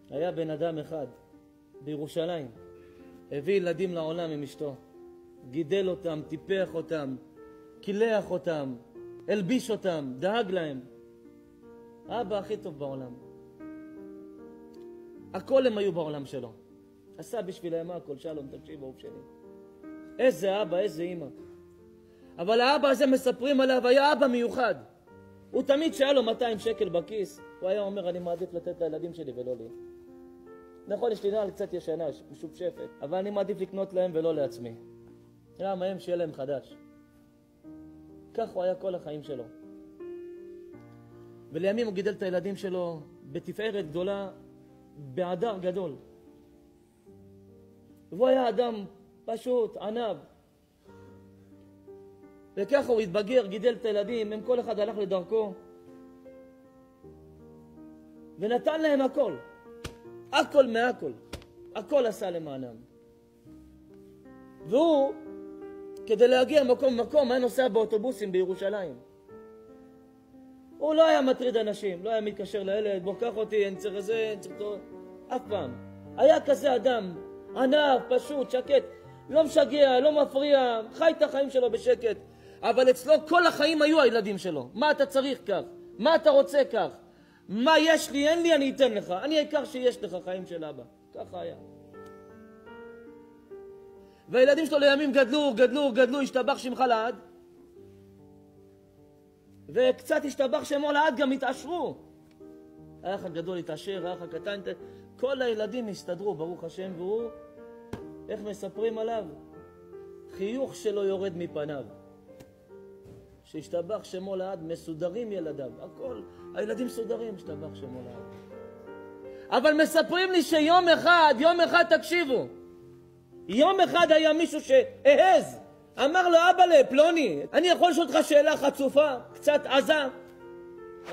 היה בן אדם אחד בירושלים, הביא ילדים לעולם עם אשתו, גידל אותם, טיפח אותם, קילח אותם, הלביש אותם, דאג להם. האבא הכי טוב בעולם. הכל הם היו בעולם שלו. עשה בשבילם הכל. שלום, תקשיב, אהוב שלי. איזה אבא, איזה אמא. אבל האבא הזה מספרים עליו, היה אבא מיוחד. הוא תמיד שהיה לו 200 שקל בכיס, הוא היה אומר, אני מעדיף לתת לילדים שלי ולא לי. נכון, יש לי נעל קצת ישנה, משופשפת, אבל אני מעדיף לקנות להם ולא לעצמי. למה הם שיהיה להם חדש? כך הוא היה כל החיים שלו. ולימים הוא גידל את הילדים שלו בתפארת גדולה, בהדר גדול. והוא היה אדם פשוט, ענב. וככה הוא התבגר, גידל את הילדים, הם כל אחד הלך לדרכו. ונתן להם הכל. הכל מהכל. הכל עשה למענם. והוא, כדי להגיע מקום, היה נוסע באוטובוסים בירושלים. הוא לא היה מטריד אנשים, לא היה מתקשר לילד, בוא קח אותי, אני צריך זה, אני צריך טוב. אף פעם. היה כזה אדם, ענב, פשוט, שקט, לא משגע, לא מפריע, חי את החיים שלו בשקט. אבל אצלו כל החיים היו הילדים שלו. מה אתה צריך כך? מה אתה רוצה כך? מה יש לי, אין לי, אני אתן לך. אני העיקר שיש לך חיים של אבא. ככה היה. והילדים שלו לימים גדלו, השתבח שמך לעד. וקצת השתבח שמו לעד גם התעשרו. האח הגדול התעשר, האח הקטן, כל הילדים הסתדרו, ברוך השם, והוא, איך מספרים עליו? חיוך שלו יורד מפניו. שהשתבח שמו לעד, מסודרים ילדיו, הכל, הילדים מסודרים, השתבח שמו לעד. אבל מספרים לי שיום אחד, תקשיבו, יום אחד היה מישהו שהעז, אמר לו, אבא לפלוני, אני יכול לשאול אותך שאלה חצופה, קצת עזה?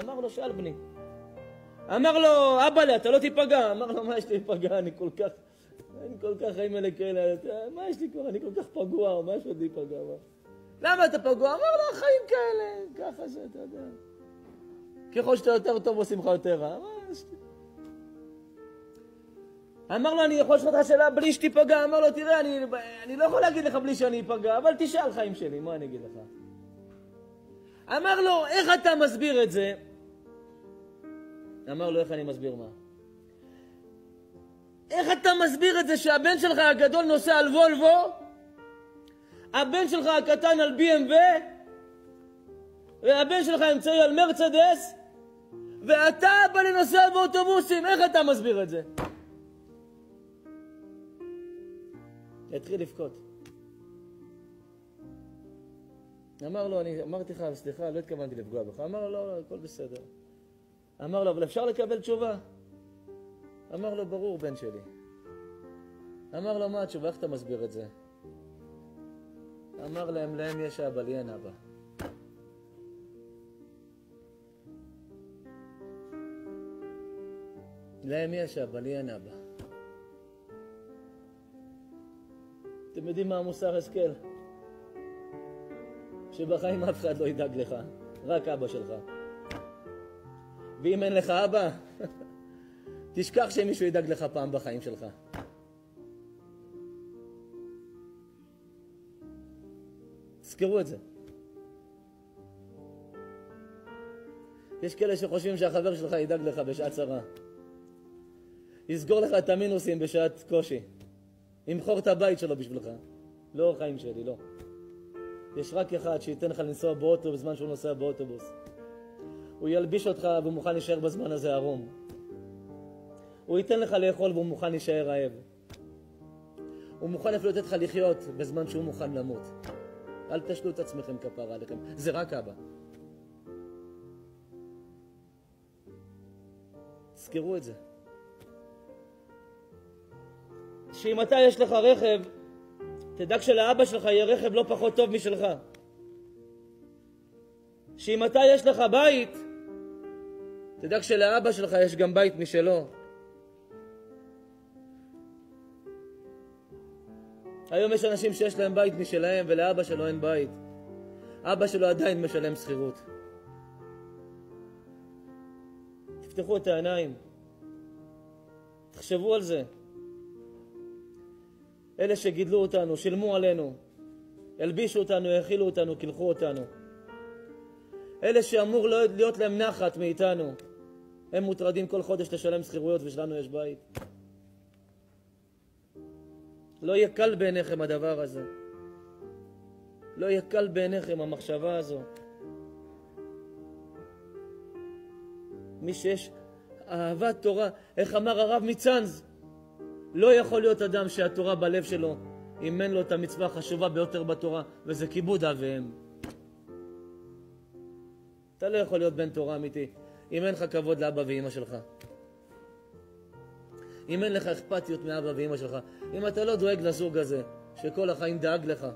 אמר לו, שאל בני. אמר לו, אבא, אתה לא תיפגע. אמר לו, מה יש לי להיפגע? אני כל כך חיים אלה כאלה, מה יש לי כבר? אני כל כך פגוע, מה יש לי להיפגע? למה אתה פגוע? אמר לו, החיים כאלה, ככה זה, אתה יודע. ככל שאתה יותר טוב עושים לך יותר רע. אמר לו, אני יכול לשאול אותך שאלה בלי שתיפגע. אמר לו, תראה, אני לא יכול להגיד לך בלי שאני אפגע, אבל תשאל חיים שלי, מה אני אגיד לך? אמר לו, איך אתה מסביר את זה? אמר לו, איך אני מסביר מה? איך אתה מסביר את זה שהבן שלך הגדול נוסע על וולבו, הבן שלך הקטן על BMW, והבן שלך אמצעי על מרצדס, ואתה בא לנוסע באוטובוסים, איך אתה מסביר את זה? התחיל לבכות. אמר לו, אני אמרתי לך, סליחה, לא התכוונתי לפגוע בך. אמר לו, לא, הכל בסדר. אמר לו, אבל אפשר לקבל תשובה? אמר לו, ברור, בן שלי. אמר לו, מה התשובה? איך אתה מסביר את זה? אמר להם יש אבא, לי אין אבא. להם יש אבא, לי אין אבא. אתם יודעים מה המוסר השכל? שבחיים אף אחד לא ידאג לך, רק אבא שלך. ואם אין לך אבא, תשכח שמישהו ידאג לך פעם בחיים שלך. תזכרו את זה. יש כאלה שחושבים שהחבר שלך ידאג לך בשעת צרה. יסגור לך את המינוסים בשעת קושי. ימכור את הבית שלו בשבילך. לא חיים שלי, לא. יש רק אחד שייתן לך לנסוע באוטובוס בזמן שהוא נוסע באוטובוס. הוא ילביש אותך והוא מוכן להישאר בזמן הזה ערום. הוא ייתן לך לאכול והוא מוכן להישאר רעב. הוא מוכן אפילו לתת לך לחיות בזמן שהוא מוכן למות. אל תשלו את עצמכם כפרה עליכם. זה רק אבא. תזכרו את זה. שאם אתה יש לך רכב, תדאג שלאבא שלך יהיה רכב לא פחות טוב משלך. שאם אתה יש לך בית, תדאג שלאבא שלך יש גם בית משלו. היום יש אנשים שיש להם בית משלהם ולאבא שלו אין בית. אבא שלו עדיין משלם שכירות. תפתחו את העיניים. תחשבו על זה. אלה שגידלו אותנו, שילמו עלינו, הלבישו אותנו, האכילו אותנו, קילחו אותנו. אלה שאמור להיות להם נחת מאיתנו, הם מוטרדים כל חודש לשלם שכירויות ושלנו יש בית. לא יהיה קל בעיניכם הדבר הזה. לא יהיה קל בעיניכם המחשבה הזו. מי שיש אהבת תורה, איך אמר הרב מצאנז, לא יכול להיות אדם שהתורה בלב שלו, אם אין לו את המצווה החשובה ביותר בתורה, וזה כיבוד אב ואם. אתה לא יכול להיות בן תורה אמיתי, אם אין לך כבוד לאבא ואמא שלך. אם אין לך אכפתיות מאבא ואמא שלך. אם אתה לא דואג לזוג הזה, שכל החיים דאג לך,